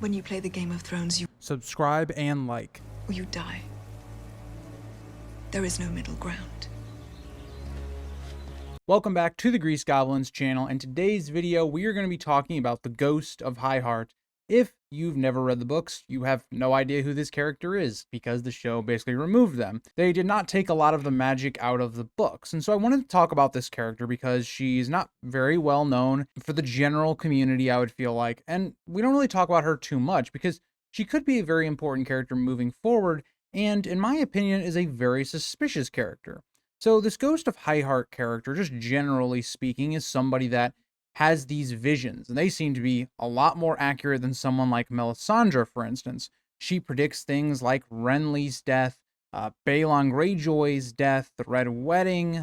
When you play the Game of Thrones, Subscribe and like. you die. There is no middle ground. Welcome back to the Grease Goblins channel. In today's video, we are going to be talking about the Ghost of High Heart. If you've never read the books, you have no idea who this character is because the show basically removed them. They did not take a lot of the magic out of the books. And so I wanted to talk about this character because she's not very well known for the general community, I would feel like. And we don't really talk about her too much because she could be a very important character moving forward, and in my opinion is a very suspicious character. So this Ghost of High Heart character, just generally speaking, is somebody that has these visions, and they seem to be a lot more accurate than someone like Melisandre, for instance. She predicts things like Renly's death, Balon Greyjoy's death, the Red Wedding,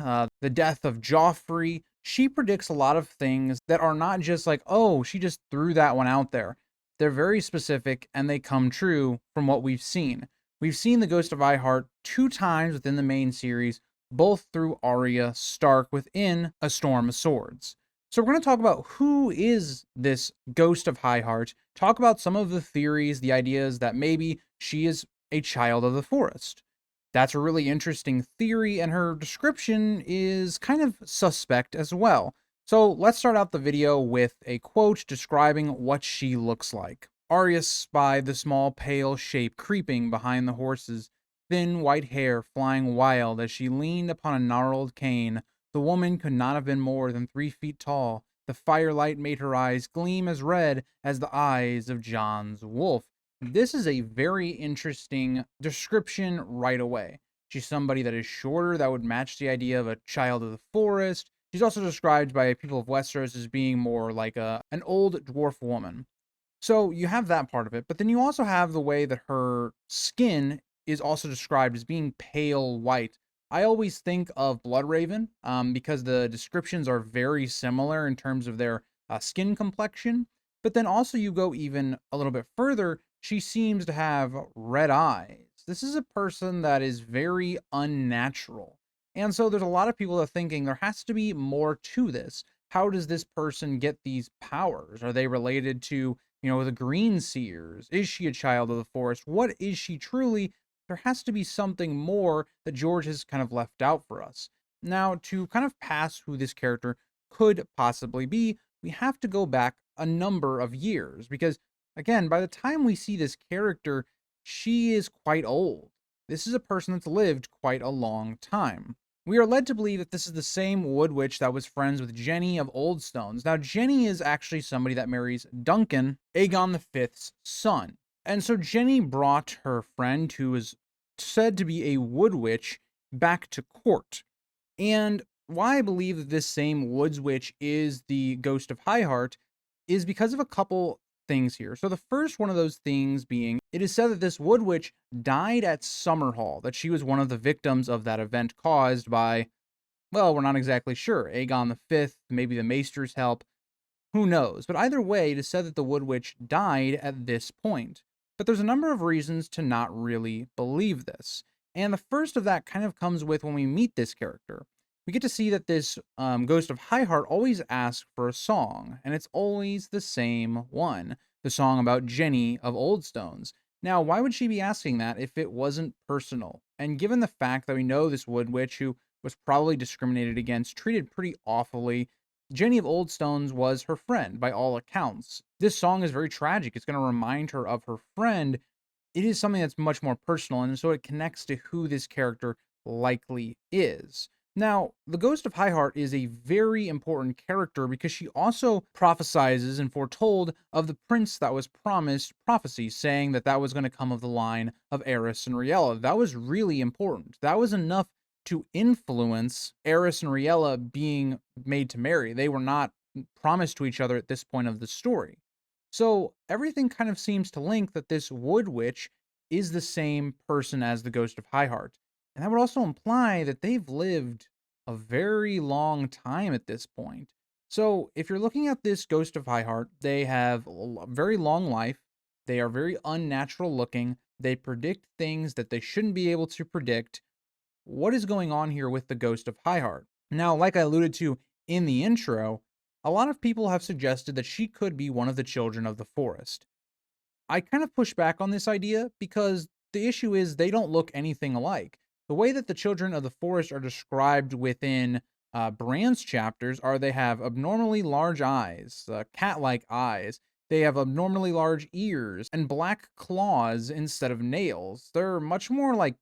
the death of Joffrey. She predicts a lot of things that are not just like, oh, she just threw that one out there. They're very specific, and they come true from what we've seen. We've seen the Ghost of High Heart 2 times within the main series, both through Arya Stark within A Storm of Swords. So we're going to talk about who is this Ghost of High Heart, talk about some of the theories, the ideas that maybe she is a child of the forest. That's a really interesting theory, and her description is kind of suspect as well. So let's start out the video with a quote describing what she looks like. Arya spied the small pale shape creeping behind the horses, thin white hair flying wild as she leaned upon a gnarled cane. The woman could not have been more than 3 feet tall. The firelight made her eyes gleam as red as the eyes of Jon's wolf. This is a very interesting description right away. She's somebody that is shorter, that would match the idea of a child of the forest. She's also described by people of Westeros as being more like an old dwarf woman. So you have that part of it, but then you also have the way that her skin is also described as being pale white. I always think of Bloodraven because the descriptions are very similar in terms of their skin complexion. But then also you go even a little bit further, she seems to have red eyes. This is a person that is very unnatural. And so there's a lot of people that are thinking there has to be more to this. How does this person get these powers? Are they related to, the Green Seers? Is she a child of the forest? What is she truly? There has to be something more that George has kind of left out for us. Now, to kind of pass who this character could possibly be, we have to go back a number of years because, again, by the time we see this character, she is quite old. This is a person that's lived quite a long time. We are led to believe that this is the same Wood Witch that was friends with Jenny of Oldstones. Now, Jenny is actually somebody that marries Duncan, Aegon V's son. And so Jenny brought her friend, who is said to be a Wood Witch, back to court. And why I believe that this same Woods Witch is the Ghost of High Heart is because of a couple things here. So the first one of those things being, it is said that this Wood Witch died at Summerhall, that she was one of the victims of that event caused by, well, we're not exactly sure. Aegon V, maybe the Maester's help, who knows? But either way, it is said that the Wood Witch died at this point. But there's a number of reasons to not really believe this. And the first of that kind of comes with when we meet this character. We get to see that this Ghost of High Heart always asks for a song, and it's always the same one, the song about Jenny of Oldstones. Now, why would she be asking that if it wasn't personal? And given the fact that we know this Wood Witch, who was probably discriminated against, treated pretty awfully, Jenny of Oldstones was her friend by all accounts. This song is very tragic. It's going to remind her of her friend. It is something that's much more personal, and so it connects to who this character likely is. Now, the Ghost of High Heart is a very important character because she also prophesizes and foretold of the prince that was promised prophecy, saying that that was going to come of the line of Aerys and Riella. That was really important. That was enough to influence Aerys and Riella being made to marry. They were not promised to each other at this point of the story. So everything kind of seems to link that this Wood Witch is the same person as the Ghost of High Heart. And that would also imply that they've lived a very long time at this point. So if you're looking at this Ghost of High Heart, they have a very long life. They are very unnatural looking. They predict things that they shouldn't be able to predict. What is going on here with the Ghost of High Heart? Now, like I alluded to in the intro, a lot of people have suggested that she could be one of the children of the forest. I kind of push back on this idea because the issue is they don't look anything alike. The way that the children of the forest are described within Brand's chapters are they have abnormally large eyes, cat like eyes. They have abnormally large ears and black claws instead of nails. They're much more like,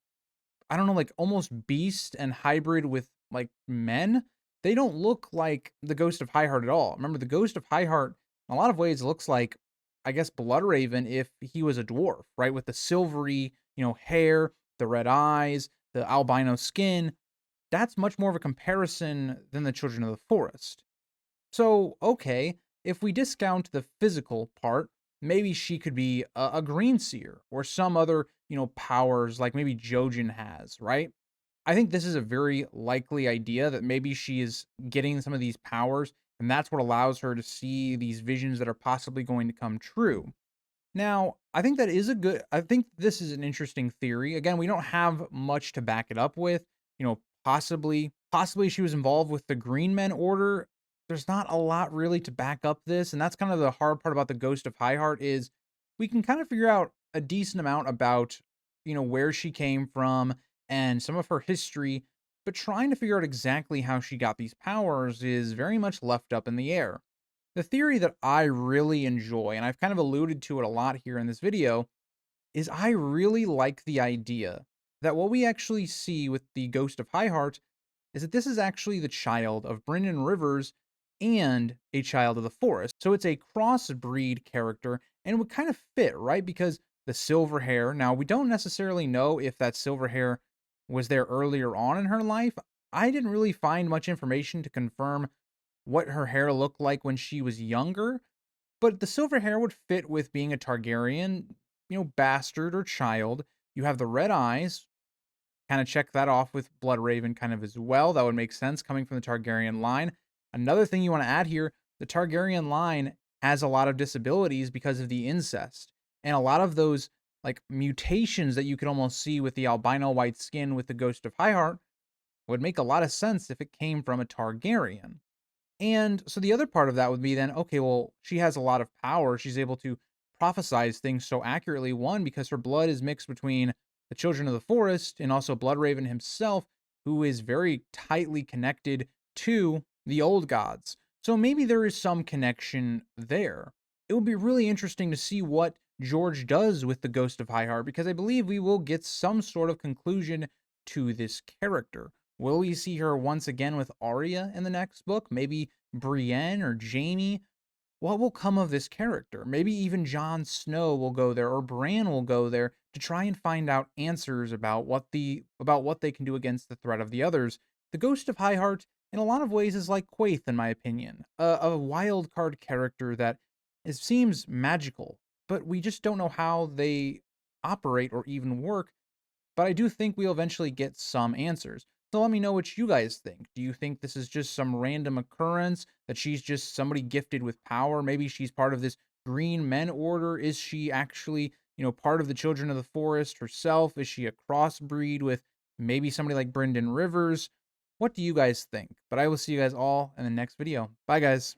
I don't know, like almost beast and hybrid with like men. They don't look like the Ghost of Highheart at all. Remember, the Ghost of Highheart, in a lot of ways, looks like, I guess, Bloodraven if he was a dwarf, right? With the silvery, hair, the red eyes, the albino skin. That's much more of a comparison than the Children of the Forest. So, okay, if we discount the physical part, maybe she could be a green seer or some other, powers like maybe Jojen has, right? I think this is a very likely idea that maybe she is getting some of these powers, and that's what allows her to see these visions that are possibly going to come true. Now, I think this is an interesting theory. Again, we don't have much to back it up with. Possibly she was involved with the Green Men Order. There's not a lot really to back up this, and that's kind of the hard part about the Ghost of Highheart is we can kind of figure out a decent amount about, where she came from and some of her history, but trying to figure out exactly how she got these powers is very much left up in the air. The theory that I really enjoy, and I've kind of alluded to it a lot here in this video, is I really like the idea that what we actually see with the Ghost of Highheart is that this is actually the child of Brynden Rivers and a child of the forest. So it's a crossbreed character and it would kind of fit, right? Because the silver hair, now we don't necessarily know if that silver hair was there earlier on in her life. I didn't really find much information to confirm what her hair looked like when she was younger, but the silver hair would fit with being a Targaryen, bastard or child. You have the red eyes, kind of check that off with Bloodraven kind of as well. That would make sense coming from the Targaryen line. Another thing you want to add here, the Targaryen line has a lot of disabilities because of the incest. And a lot of those like mutations that you could almost see with the albino white skin with the Ghost of Highheart would make a lot of sense if it came from a Targaryen. And so the other part of that would be then, okay, well, she has a lot of power. She's able to prophesize things so accurately. One, because her blood is mixed between the children of the forest and also Bloodraven himself, who is very tightly connected to the old gods. So maybe there is some connection there. It would be really interesting to see what George does with the Ghost of Highheart, because I believe we will get some sort of conclusion to this character. Will we see her once again with Arya in the next book? Maybe Brienne or Jaime? What will come of this character? Maybe even Jon Snow will go there or Bran will go there to try and find out answers about what they can do against the threat of the others. The Ghost of Highheart in a lot of ways is like Quaithe in my opinion, a wild card character that seems magical, but we just don't know how they operate or even work, but I do think we'll eventually get some answers. So let me know what you guys think. Do you think this is just some random occurrence, that she's just somebody gifted with power? Maybe she's part of this Green Men Order. Is she actually, part of the Children of the Forest herself? Is she a crossbreed with maybe somebody like Brynden Rivers? What do you guys think? But I will see you guys all in the next video. Bye, guys.